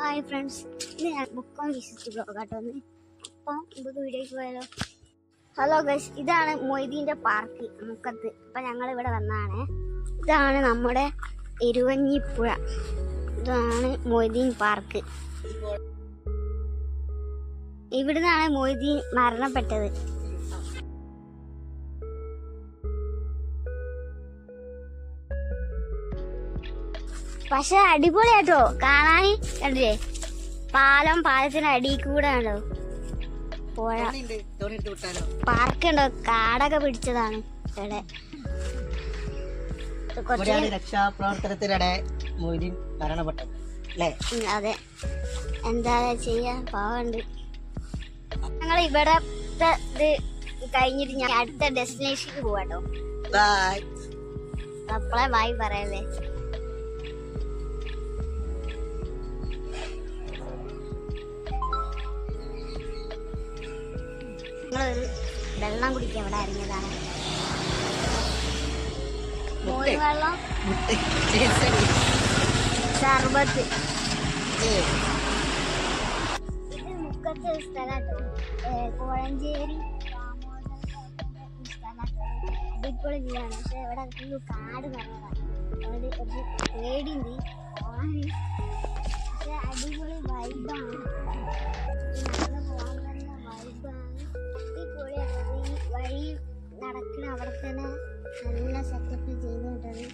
Hi friends, ഇത് ഞാൻ book on visit ബ്ലോഗാട്ടോ. അപ്പം നമുക്ക് വീഡിയോയ്ക്ക് പോയാലോ. ഹലോ ഗൈസ്, ഇതാണ് മൊയ്തീൻ്റെ പാർക്ക് മുക്കത്ത്. അപ്പം ഞങ്ങളിവിടെ വന്നതാണ്. ഇതാണ് നമ്മുടെ എരുവഞ്ഞിപ്പുഴ. ഇതാണ് മൊയ്തീൻ പാർക്ക്. ഇവിടുന്നാണ് മൊയ്തീൻ മരണപ്പെട്ടത്. പക്ഷെ അടിപൊളിയാട്ടോ കാണാൻ. കണ്ടില്ലേ, പാലത്തിന് അടിയിൽ കൂടെ ഉണ്ടോ പുഴ. പാർക്കുണ്ടോ, കാടൊക്കെ പിടിച്ചതാണ് ഇവിടെ. രക്ഷാപ്രവർത്തനത്തിനിടെ മൊയ്തീൻ മരണപ്പെട്ടത് അല്ലേ? അതെ, എന്താ ചെയ്യാ, പാവണ്ട്. ഞങ്ങൾ ഇവിടത്തെ ഇത് കഴിഞ്ഞിട്ട് ഞാൻ അടുത്ത ഡെസ്റ്റിനേഷനിൽ പോവാട്ടോ. അപ്പളെ ബായ് പറയല്ലേ. ഞങ്ങളൊരു വെള്ളം കുടിക്കാൻ ഇവിടെ ഇറങ്ങിയതാണ്. മോര് വെള്ളം, സർബത്ത്. ഇത് മുക്കത്തെ സ്ഥലമാട്ടോ, കോഴഞ്ചേരി സ്ഥലമാട്ടോ. അടിപൊളി വീടാണ്. പക്ഷെ ഇവിടെ ഫുള്ള് കാട് നിറഞ്ഞതാണ്. അവിടെ കുറച്ച് പേടിയുണ്ട് പോകാന്. പക്ഷെ അടിപൊളി വൈബാണ്. വഴി നടക്കണ അവിടെ തന്നെ നല്ല സെറ്റപ്പ് ചെയ്തിട്ടത്.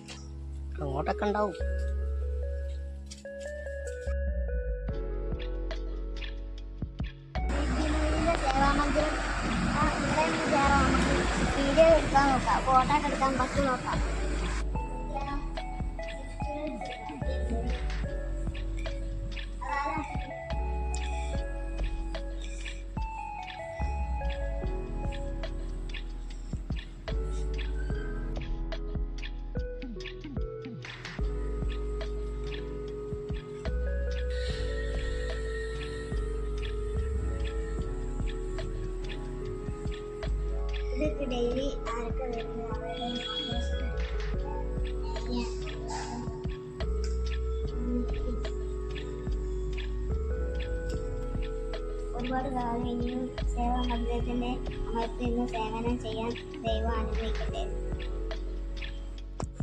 അങ്ങോട്ടൊക്കെ ഉണ്ടാവും. സേവാമന്ദിരം ഇവിടെ കയറാം. നമുക്ക് വീഡിയോ എടുക്കാൻ നോക്കാം, ഫോട്ടോ ഒക്കെ എടുക്കാൻ പറ്റും നോക്കാം. ഇതൊക്കെ ഡെയിലി ആരൊക്കെ വരുന്നത് അവരുടെ ഒരുപാട് കാലം ഇനിയും സേവാമന്ദിരത്തിന്റെ അമരത്തിൽ നിന്ന് സേവനം ചെയ്യാൻ ദൈവം അനുഗ്രഹിക്കട്ടെ.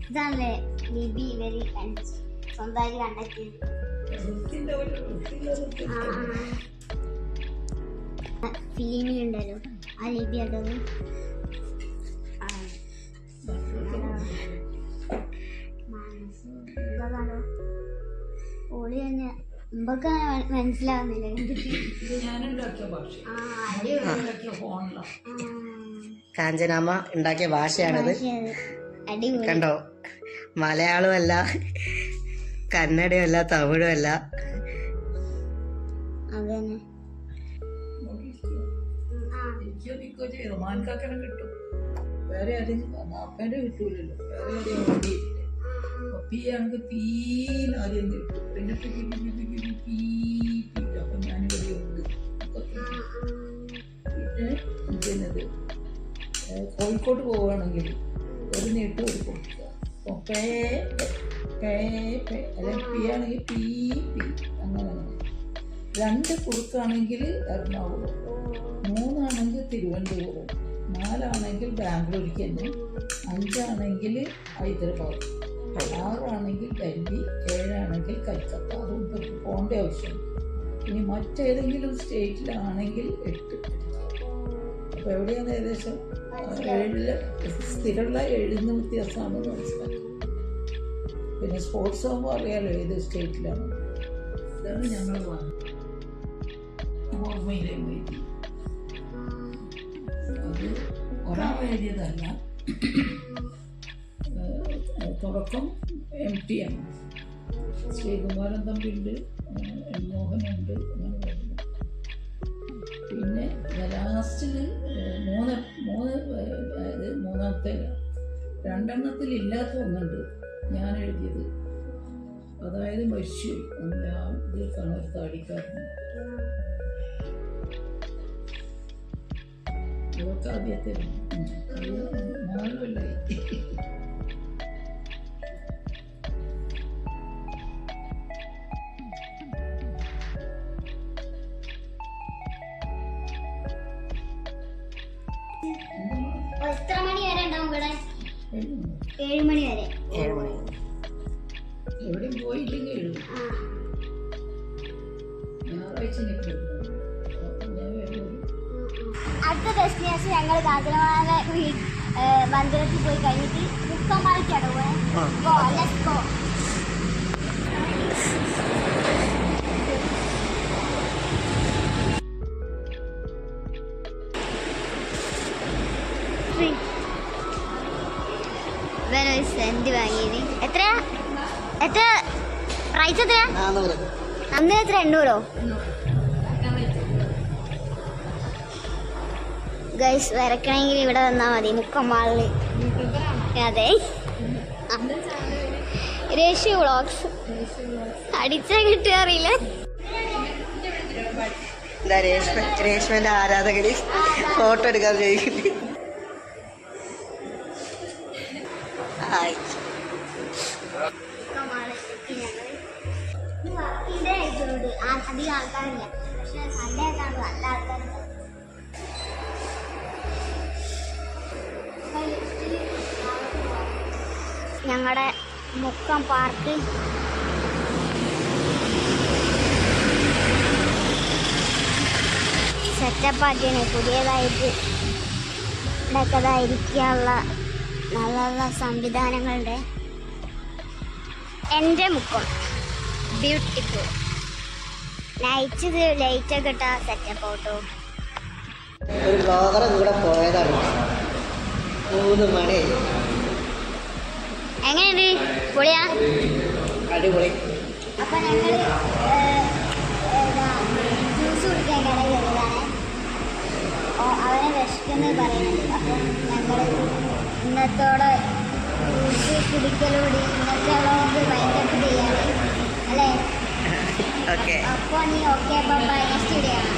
ഇതാണല്ലേ ലിബി വെരി സ്വന്തമായി കണ്ടെത്തിയത്. ഫിലിമിലുണ്ടല്ലോ ആ ലിബി അതത്. എന്താണോ ഓളി തന്നെ മുമ്പൊക്കെ മനസ്സിലാവുന്നില്ല. കാഞ്ചനാമ്മ ഉണ്ടാക്കിയ ഭാഷയാണത്. കണ്ടോ, മലയാളവും അല്ല, കന്നഡയും അല്ല, തമിഴും അല്ല. അതന്നെ കിട്ടും, വേറെ ആരെങ്കിലും അപ്പൻ്റെ കിട്ടൂലല്ലോ. വേറെ ആരെയും പപ്പിയാണെങ്കിൽ പീന്ന് ആദ്യം കിട്ടും, പിന്നെ അപ്പൊ ഞാനിവിടെ ഉണ്ട്. പിന്നെ ഇത് കോഴിക്കോട്ട് പോവുകയാണെങ്കിൽ ഒരു നീട്ട് ഒരു കൊടുക്കുക. അല്ലെങ്കിൽ പി ആണെങ്കിൽ പി അങ്ങനെ അങ്ങനെ. 2 കുറുക്കാണെങ്കിൽ എറണാകുളം, 3 തിരുവനന്തപുരം, 4 ബാംഗ്ലൂർക്ക് തന്നെ, 5 ഹൈദരാബാദ്, 6 ഡൽഹി, 7 കൽക്കത്ത. അതുകൊണ്ട് പോകേണ്ട ആവശ്യം. ഇനി മറ്റേതെങ്കിലും സ്റ്റേറ്റിലാണെങ്കിൽ 8. അപ്പോൾ എവിടെയാണ് ഏകദേശം 7 സ്ഥിരമുള്ള 7 വ്യത്യാസമാണെന്ന് മനസ്സിലാക്കി. പിന്നെ സ്പോർട്സ് ആകുമ്പോൾ അറിയാലോ ഏത് സ്റ്റേറ്റിലാണ്. ഇതാണ് ഞങ്ങൾ ഓർമ്മയിലെ വൈദ്യുതി. അത് ഒരാൾ എഴുതിയതല്ല, തുടക്കം MT ആണ്. ശ്രീകുമാരൻ തമ്പിയുണ്ട്, മോഹനുണ്ട്, അങ്ങനെ പറഞ്ഞു. പിന്നെ ലാസ്റ്റിൽ 3 2 ഇല്ലാത്ത ഒന്നുണ്ട് ഞാൻ എഴുതിയത്. അതായത് മരിച്ചു ഇതിൽ കാണാൻ ഒരു താടിക്കാരന്. അതൊക്കെ ആദ്യത്തെ 4 കൊല്ലായി. 7 മണി വരെ. 7 മണി. എവിടെയും പോയില്ലെങ്കിൽ ഞായറാഴ്ച അടുത്ത ഡെസ്റ്റിനേഷൻ ഞങ്ങൾ കാക്കനാട് മന്ദിരത്തിൽ പോയി കഴിഞ്ഞിട്ട് മുക്കമാളിക്കാണ് പോയത്. സെന്റ് വാങ്ങിയത് എത്ര പ്രൈസ് എത്രയാ? 400. അന്ന് എത്ര? 800. ഗൈസ് വരക്കണമെങ്കിൽ ഇവിടെ വന്നാൽ മതി, മുക്കമാളില്. അതെ, രേഷു വ്ളോഗ്സ് അടിച്ചാ കിട്ടുക അറിയില്ല. രേഷ്മന്റെ ആരാധകര് ഫോട്ടോ എടുക്കാൻ ചോദിക്കുന്നു. അധികം ആൾക്കാരില്ല, പക്ഷെ സൺഡേ ആയിട്ടാണ് നല്ല ആൾക്കാരുണ്ട്. ഞങ്ങളുടെ മുക്കം പാർക്ക് സെറ്റപ്പാക്കിയാണ്, പുതിയതായിട്ട് ഇരിക്കാനുള്ള നല്ല നല്ല സംവിധാനങ്ങളുണ്ട്. എൻ്റെ മുക്കം ബ്യൂട്ടിഫുൾ. നൈറ്റ് ലൈറ്റൊക്കെ ഇട്ട സെറ്റപ്പ് ഓട്ടോ. ഒരു ബ്ലോഗറെ കൂടെ പോയതാണ്, 3 മണി. എങ്ങനെയുണ്ട്? പൊളിയാ? അടിപൊളി. അപ്പൊ ഞങ്ങള് ജ്യൂസ് കുടിക്കാൻ കട കയറിയതാണ്. അവനെ വിശക്കെന്ന് പറയുന്നുണ്ട്. അപ്പം ഞങ്ങള് ഇന്നത്തോടെ ജ്യൂസ് കുടിക്കലോടി ഇന്നത്തെ വ്ളോഗ് വൈൻഡപ്പ് ചെയ്യാണ് അല്ലേ? ഓക്കെ. അപ്പോൾ നീ ഓക്കെ ബൈ, നെക്സ്റ്റ് വീഡിയോ ആണ്.